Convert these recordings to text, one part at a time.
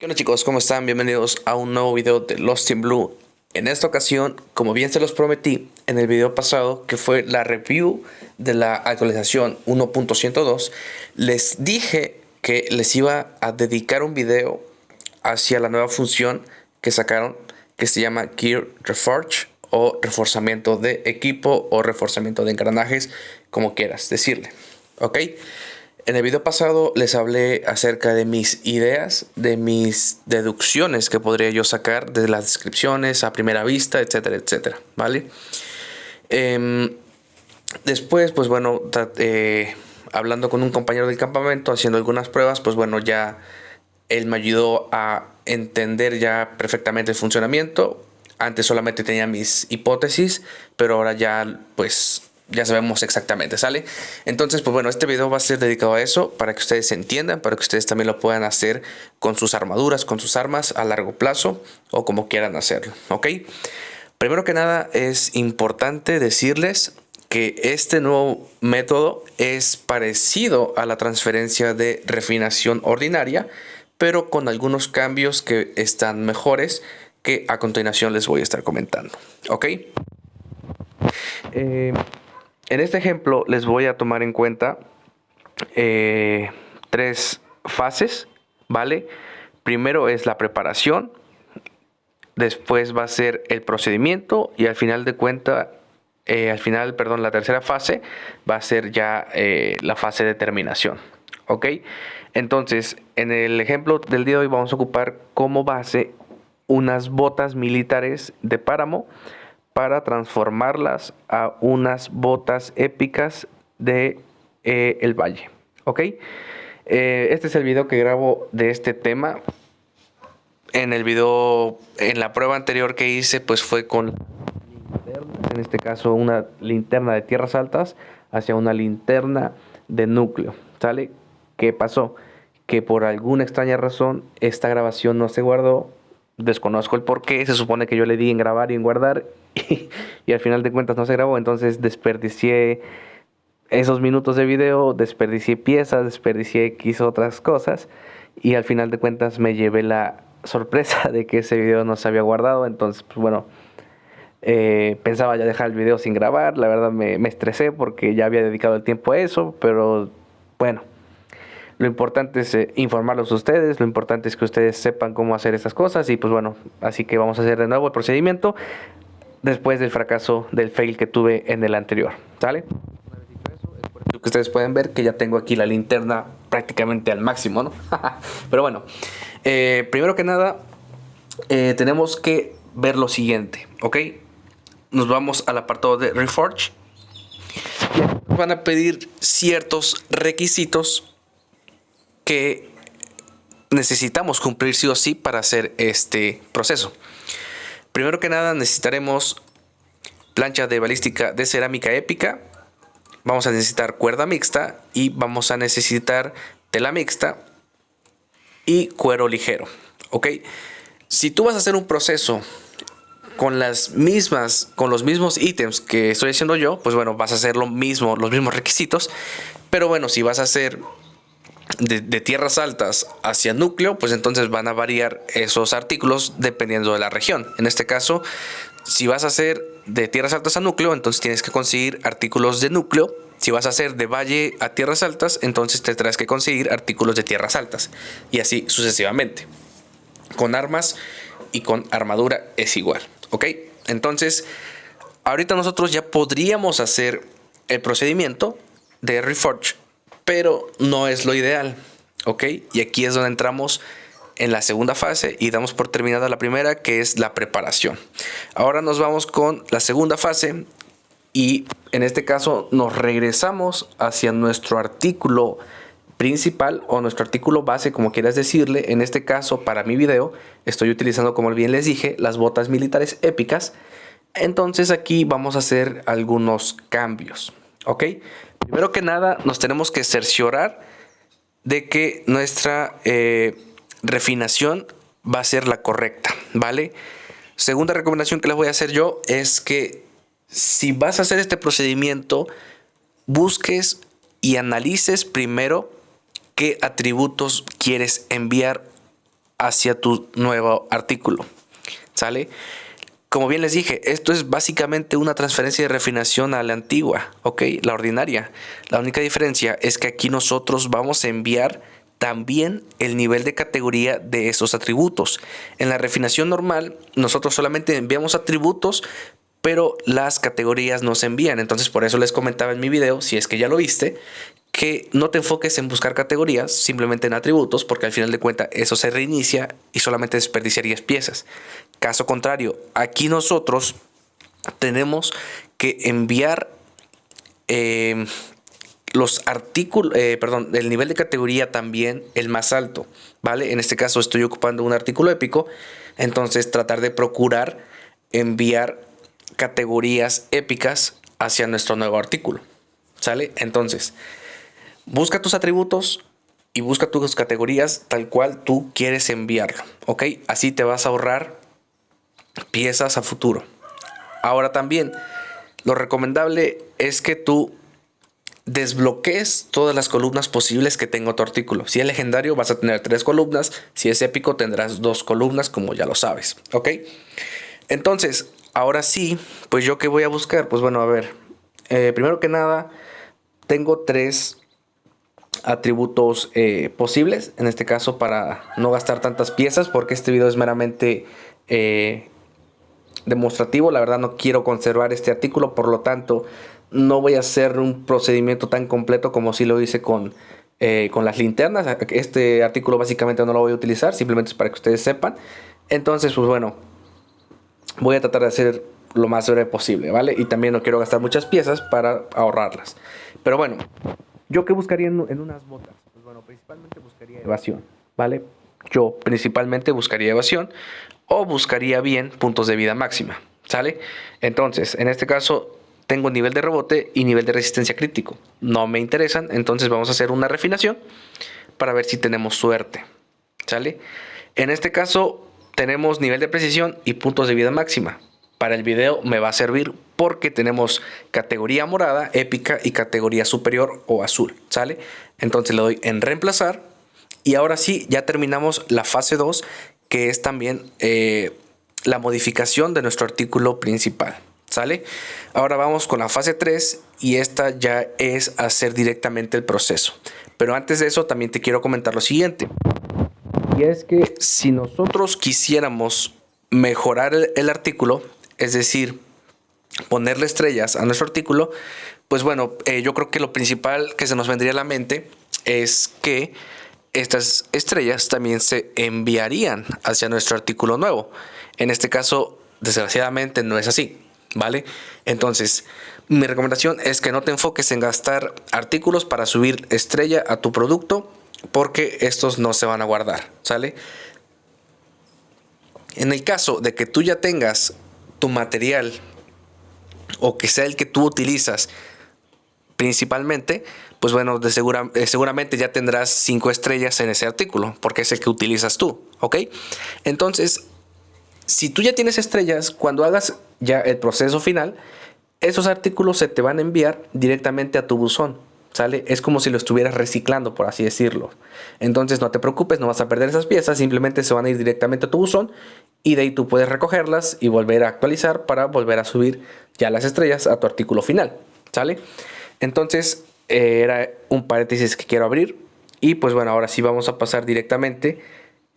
¿Qué onda chicos? ¿Cómo están? Bienvenidos a un nuevo video de Lost in Blue. En esta ocasión, como bien se los prometí en el video pasado, que fue la review de la actualización 1.102, les dije que les iba a dedicar un video hacia la nueva función que sacaron, que se llama Gear Reforge o reforzamiento de equipo o reforzamiento de engranajes, como quieras decirle. ¿Ok? En el video pasado les hablé acerca de mis ideas, de mis deducciones que podría yo sacar de las descripciones a primera vista, etcétera, etcétera, ¿vale? Después, pues bueno, hablando con un compañero del campamento, haciendo algunas pruebas, pues bueno, ya él me ayudó a entender ya perfectamente el funcionamiento. Antes solamente tenía mis hipótesis, pero ahora ya, pues ya sabemos exactamente, ¿sale? Entonces, pues bueno, este video va a ser dedicado a eso, para que ustedes entiendan, para que ustedes también lo puedan hacer con sus armaduras, con sus armas a largo plazo o como quieran hacerlo, ¿ok? Primero que nada, es importante decirles que este nuevo método es parecido a la transferencia de refinación ordinaria, pero con algunos cambios que están mejores, que a continuación les voy a estar comentando, ¿ok? En este ejemplo les voy a tomar en cuenta tres fases, ¿vale? Primero es la preparación, después va a ser el procedimiento y al final de cuenta, la tercera fase va a ser ya la fase de terminación, ¿ok? Entonces, en el ejemplo del día de hoy vamos a ocupar como base unas botas militares de páramo para transformarlas a unas botas épicas de el valle, ¿ok? Este es el video que grabo de este tema. En el video, en la prueba anterior que hice, pues fue con linterna, en este caso una linterna de tierras altas hacia una linterna de núcleo, ¿sale? ¿Qué pasó? Que por alguna extraña razón esta grabación no se guardó. Desconozco el por qué. Se supone que yo le di en grabar y en guardar y al final de cuentas no se grabó. Entonces desperdicié esos minutos de video, desperdicié piezas, desperdicié X otras cosas y al final de cuentas me llevé la sorpresa de que ese video no se había guardado. Entonces, pues bueno, pensaba ya dejar el video sin grabar. La verdad me estresé porque ya había dedicado el tiempo a eso, pero bueno. Lo importante es informarlos a ustedes, lo importante es que ustedes sepan cómo hacer estas cosas y pues bueno, así que vamos a hacer de nuevo el procedimiento después del fracaso del fail que tuve en el anterior, ¿sale? Una vez dicho eso, es por eso que ustedes pueden ver que ya tengo aquí la linterna prácticamente al máximo, ¿no? Pero bueno, primero que nada tenemos que ver lo siguiente, ¿ok? Nos vamos al apartado de Reforge y aquí nos van a pedir ciertos requisitos que necesitamos cumplir sí o sí para hacer este proceso. Primero que nada necesitaremos plancha de balística de cerámica épica, vamos a necesitar cuerda mixta y vamos a necesitar tela mixta y cuero ligero, ¿ok? Si tú vas a hacer un proceso con los mismos ítems que estoy haciendo yo, pues bueno, vas a hacer lo mismo, los mismos requisitos, pero bueno, si vas a hacer de tierras altas hacia núcleo, pues entonces van a variar esos artículos dependiendo de la región. En este caso, si vas a hacer de tierras altas a núcleo, entonces tienes que conseguir artículos de núcleo. Si vas a hacer de valle a tierras altas, entonces tendrás que conseguir artículos de tierras altas. Y así sucesivamente. Con armas y con armadura es igual, ¿ok? Entonces, ahorita nosotros ya podríamos hacer el procedimiento de Reforge, pero no es lo ideal, ¿ok? Y aquí es donde entramos en la segunda fase y damos por terminada la primera, que es la preparación. Ahora nos vamos con la segunda fase y en este caso nos regresamos hacia nuestro artículo principal o nuestro artículo base, como quieras decirle. En este caso, para mi video, estoy utilizando, como bien les dije, las botas militares épicas. Entonces aquí vamos a hacer algunos cambios, ¿ok? Primero que nada, nos tenemos que cerciorar de que nuestra refinación va a ser la correcta, ¿vale? Segunda recomendación que les voy a hacer yo es que si vas a hacer este procedimiento, busques y analices primero qué atributos quieres enviar hacia tu nuevo artículo, ¿sale? Como bien les dije, esto es básicamente una transferencia de refinación a la antigua, ¿ok? La ordinaria. La única diferencia es que aquí nosotros vamos a enviar también el nivel de categoría de esos atributos. En la refinación normal, nosotros solamente enviamos atributos, pero las categorías no se envían. Entonces, por eso les comentaba en mi video, si es que ya lo viste, que no te enfoques en buscar categorías, simplemente en atributos, porque al final de cuentas eso se reinicia y solamente desperdiciarías piezas. Caso contrario, aquí nosotros tenemos que enviar los artículos, el nivel de categoría también el más alto, ¿vale? En este caso estoy ocupando un artículo épico, entonces tratar de procurar enviar categorías épicas hacia nuestro nuevo artículo, ¿sale? Entonces, busca tus atributos y busca tus categorías tal cual tú quieres enviarlo, ¿ok? Así te vas a ahorrar piezas a futuro. Ahora también, lo recomendable es que tú desbloquees todas las columnas posibles que tenga tu artículo. Si es legendario vas a tener 3 columnas, si es épico tendrás 2 columnas, como ya lo sabes, ¿ok? Entonces, ahora sí, pues yo qué voy a buscar, pues bueno, a ver, primero que nada, tengo 3 atributos posibles, en este caso para no gastar tantas piezas, porque este video es meramente demostrativo. La verdad no quiero conservar este artículo, por lo tanto no voy a hacer un procedimiento tan completo como si lo hice con las linternas. Este artículo básicamente no lo voy a utilizar, simplemente es para que ustedes sepan. Entonces, pues bueno, voy a tratar de hacer lo más breve posible, ¿vale? Y también no quiero gastar muchas piezas para ahorrarlas. Pero bueno, ¿yo qué buscaría en unas botas? Pues bueno, principalmente buscaría evasión, ¿vale? Yo principalmente buscaría evasión o buscaría bien puntos de vida máxima, ¿sale? Entonces, en este caso tengo nivel de rebote y nivel de resistencia crítico. No me interesan, entonces vamos a hacer una refinación para ver si tenemos suerte, ¿sale? En este caso tenemos nivel de precisión y puntos de vida máxima. Para el video me va a servir porque tenemos categoría morada, épica y categoría superior o azul, ¿sale? Entonces le doy en reemplazar y ahora sí ya terminamos la fase 2, que es también la modificación de nuestro artículo principal, ¿sale? Ahora vamos con la fase 3 y esta ya es hacer directamente el proceso. Pero antes de eso también te quiero comentar lo siguiente. Y es que si nosotros quisiéramos mejorar el artículo, es decir, ponerle estrellas a nuestro artículo, pues bueno, yo creo que lo principal que se nos vendría a la mente es que estas estrellas también se enviarían hacia nuestro artículo nuevo. En este caso, desgraciadamente no es así, ¿vale? Entonces, mi recomendación es que no te enfoques en gastar artículos para subir estrella a tu producto, porque estos no se van a guardar, ¿sale? En el caso de que tú ya tengas tu material o que sea el que tú utilizas principalmente, pues bueno, seguramente ya tendrás 5 estrellas en ese artículo, porque es el que utilizas tú, ¿ok? Entonces, si tú ya tienes estrellas, cuando hagas ya el proceso final, esos artículos se te van a enviar directamente a tu buzón, ¿sale? Es como si lo estuvieras reciclando, por así decirlo. Entonces no te preocupes, no vas a perder esas piezas, simplemente se van a ir directamente a tu buzón y de ahí tú puedes recogerlas y volver a actualizar para volver a subir ya las estrellas a tu artículo final, ¿sale? Entonces era un paréntesis que quiero abrir y pues bueno, ahora sí vamos a pasar directamente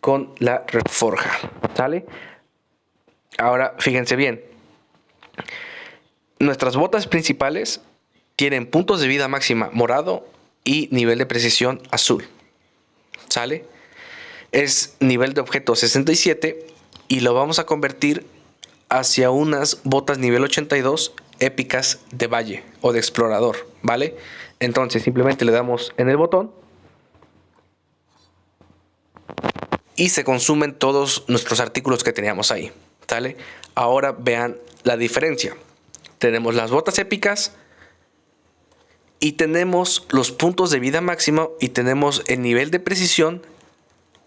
con la reforja, ¿sale? Ahora fíjense bien, nuestras botas principales tienen puntos de vida máxima morado y nivel de precisión azul, ¿sale? Es nivel de objeto 67 y lo vamos a convertir hacia unas botas nivel 82 épicas de valle o de explorador, ¿vale? Entonces simplemente le damos en el botón y se consumen todos nuestros artículos que teníamos ahí, ¿sale? Ahora vean la diferencia. Tenemos las botas épicas y tenemos los puntos de vida máximo y tenemos el nivel de precisión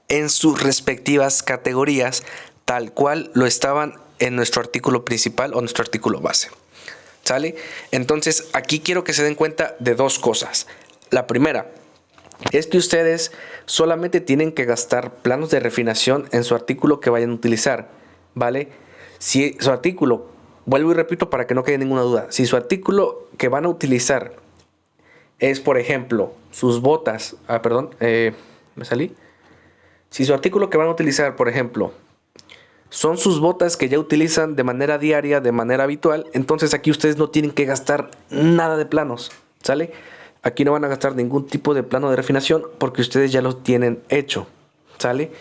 en sus respectivas categorías, tal cual lo estaban en nuestro artículo principal o nuestro artículo base, ¿sale? Entonces aquí quiero que se den cuenta de dos cosas. La primera, es que ustedes solamente tienen que gastar planos de refinación en su artículo que vayan a utilizar, ¿vale? Si su artículo, vuelvo y repito para que no quede ninguna duda, si su artículo que van a utilizar es, por ejemplo, sus botas, me salí. Si su artículo que van a utilizar, por ejemplo, son sus botas que ya utilizan de manera diaria, de manera habitual, entonces aquí ustedes no tienen que gastar nada de planos, ¿sale? Aquí no van a gastar ningún tipo de plano de refinación porque ustedes ya lo tienen hecho, ¿sale?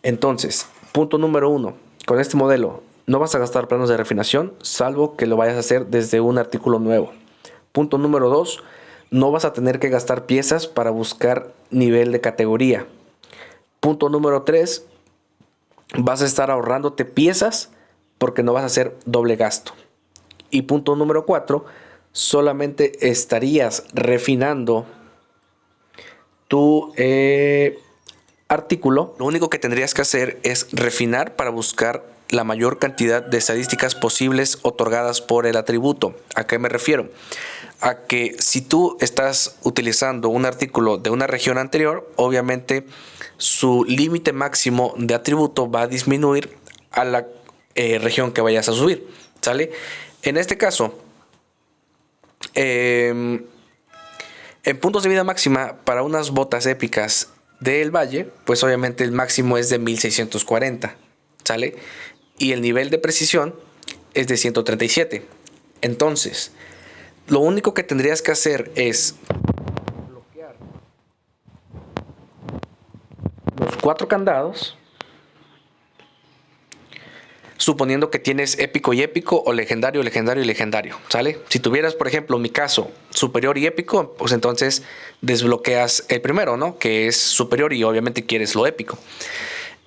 Entonces, punto número 1, con este modelo no vas a gastar planos de refinación, salvo que lo vayas a hacer desde un artículo nuevo. Punto número 2, no vas a tener que gastar piezas para buscar nivel de categoría. Punto número 3, vas a estar ahorrándote piezas porque no vas a hacer doble gasto. Y punto número 4, solamente estarías refinando tu artículo. Lo único que tendrías que hacer es refinar para buscar la mayor cantidad de estadísticas posibles otorgadas por el atributo. ¿A qué me refiero? A que si tú estás utilizando un artículo de una región anterior, obviamente su límite máximo de atributo va a disminuir a la región que vayas a subir, ¿sale? En este caso, en puntos de vida máxima para unas botas épicas del Valle, pues obviamente el máximo es de 1640, ¿sale? Y el nivel de precisión es de 137. Entonces, lo único que tendrías que hacer es bloquear los 4 candados, suponiendo que tienes épico y épico, o legendario, legendario y legendario, ¿sale? Si tuvieras, por ejemplo, en mi caso, superior y épico, pues entonces desbloqueas el primero, ¿no? Que es superior y obviamente quieres lo épico.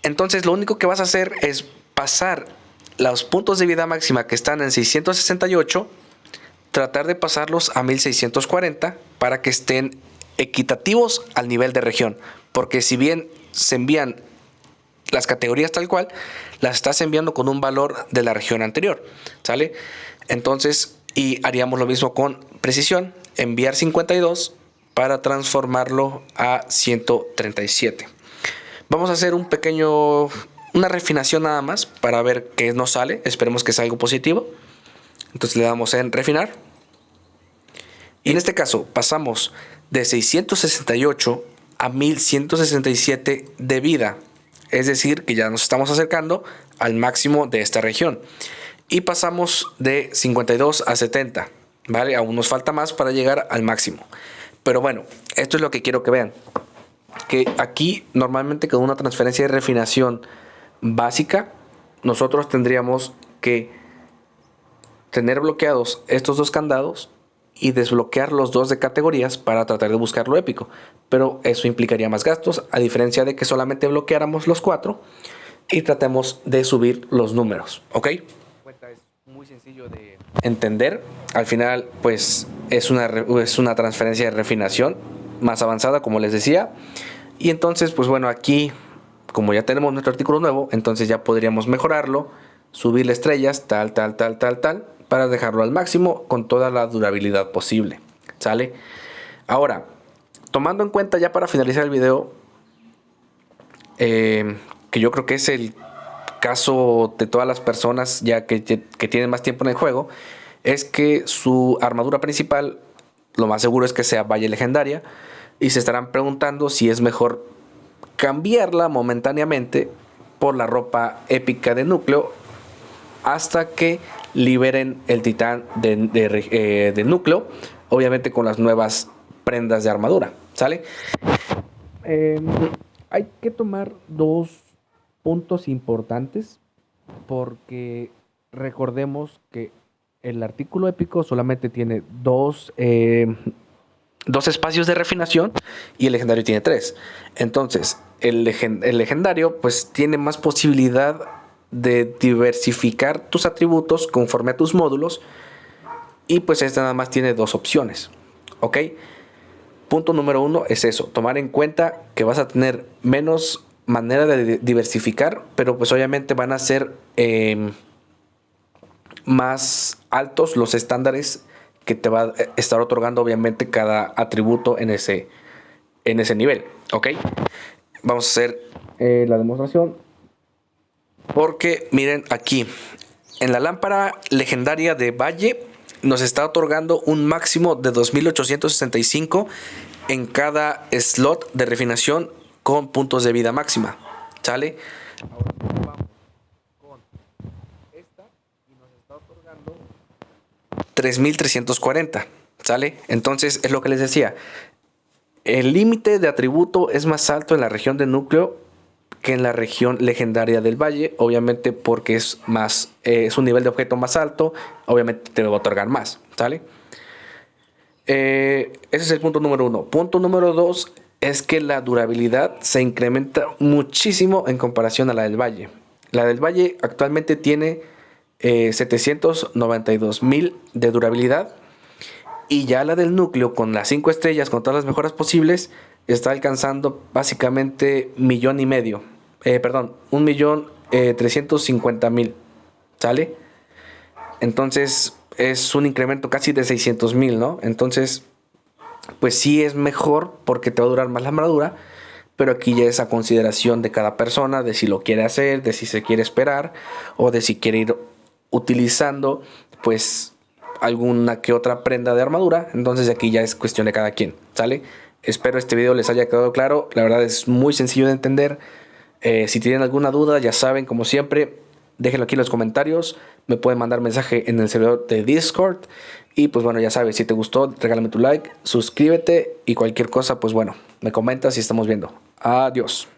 Entonces lo único que vas a hacer es pasar los puntos de vida máxima que están en 668, tratar de pasarlos a 1640 para que estén equitativos al nivel de región. Porque si bien se envían las categorías tal cual, las estás enviando con un valor de la región anterior, ¿sale? Entonces, y haríamos lo mismo con precisión, enviar 52 para transformarlo a 137. Vamos a hacer una refinación nada más para ver qué nos sale. Esperemos que sea algo positivo. Entonces le damos en refinar. Y en este caso pasamos de 668 a 1167 de vida. Es decir, que ya nos estamos acercando al máximo de esta región. Y pasamos de 52 a 70. ¿Vale? Aún nos falta más para llegar al máximo. Pero bueno, esto es lo que quiero que vean. Que aquí normalmente con una transferencia de refinación básica, nosotros tendríamos que tener bloqueados estos 2 candados y desbloquear los 2 de categorías para tratar de buscar lo épico, pero eso implicaría más gastos, a diferencia de que solamente bloqueáramos los 4 y tratemos de subir los números, ¿ok? Es muy sencillo de entender. Al final pues es una transferencia de refinación más avanzada, como les decía. Y entonces pues bueno, aquí como ya tenemos nuestro artículo nuevo, entonces ya podríamos mejorarlo, subirle estrellas, tal, para dejarlo al máximo con toda la durabilidad posible, ¿sale? Ahora, tomando en cuenta ya para finalizar el video, que yo creo que es el caso de todas las personas ya que tienen más tiempo en el juego, es que su armadura principal, lo más seguro es que sea Valle Legendaria, y se estarán preguntando si es mejor cambiarla momentáneamente por la ropa épica de núcleo hasta que liberen el titán de núcleo, obviamente con las nuevas prendas de armadura, ¿sale? Hay que tomar 2 puntos importantes, porque recordemos que el artículo épico solamente tiene 2 espacios de refinación y el legendario tiene 3. Entonces el legendario pues tiene más posibilidad de diversificar tus atributos conforme a tus módulos, y pues este nada más tiene 2 opciones, ¿ok? Punto número 1 es eso, tomar en cuenta que vas a tener menos manera de diversificar, pero pues obviamente van a ser más altos los estándares que te va a estar otorgando obviamente cada atributo en ese en ese nivel, ¿ok? Vamos a hacer la demostración. Porque miren aquí, en la lámpara legendaria de Valle nos está otorgando un máximo de 2865 en cada slot de refinación con puntos de vida máxima, ¿sale? Ahora vamos con esta y nos está otorgando 3340, ¿sale? Entonces es lo que les decía, el límite de atributo es más alto en la región de núcleo que en la región legendaria del Valle, obviamente porque es más, es un nivel de objeto más alto, obviamente te va a otorgar más, ¿sale? Ese es el punto número 1. Punto número 2 es que la durabilidad se incrementa muchísimo en comparación a la del Valle. La del Valle actualmente tiene 792,000 de durabilidad, y ya la del núcleo con las 5 estrellas, con todas las mejoras posibles, está alcanzando básicamente 1,500,000. 1,350,000. ¿Sale? Entonces es un incremento casi de 600,000, ¿no? Entonces, pues sí es mejor porque te va a durar más la armadura, pero aquí ya es a consideración de cada persona, de si lo quiere hacer, de si se quiere esperar o de si quiere ir utilizando, pues, alguna que otra prenda de armadura. Entonces aquí ya es cuestión de cada quien, ¿sale? Espero este video les haya quedado claro. La verdad es muy sencillo de entender. Si tienen alguna duda, ya saben, como siempre, déjenlo aquí en los comentarios. Me pueden mandar mensaje en el servidor de Discord. Y pues bueno, ya sabes, si te gustó, regálame tu like, suscríbete y cualquier cosa, pues bueno, me comentas y estamos viendo. Adiós.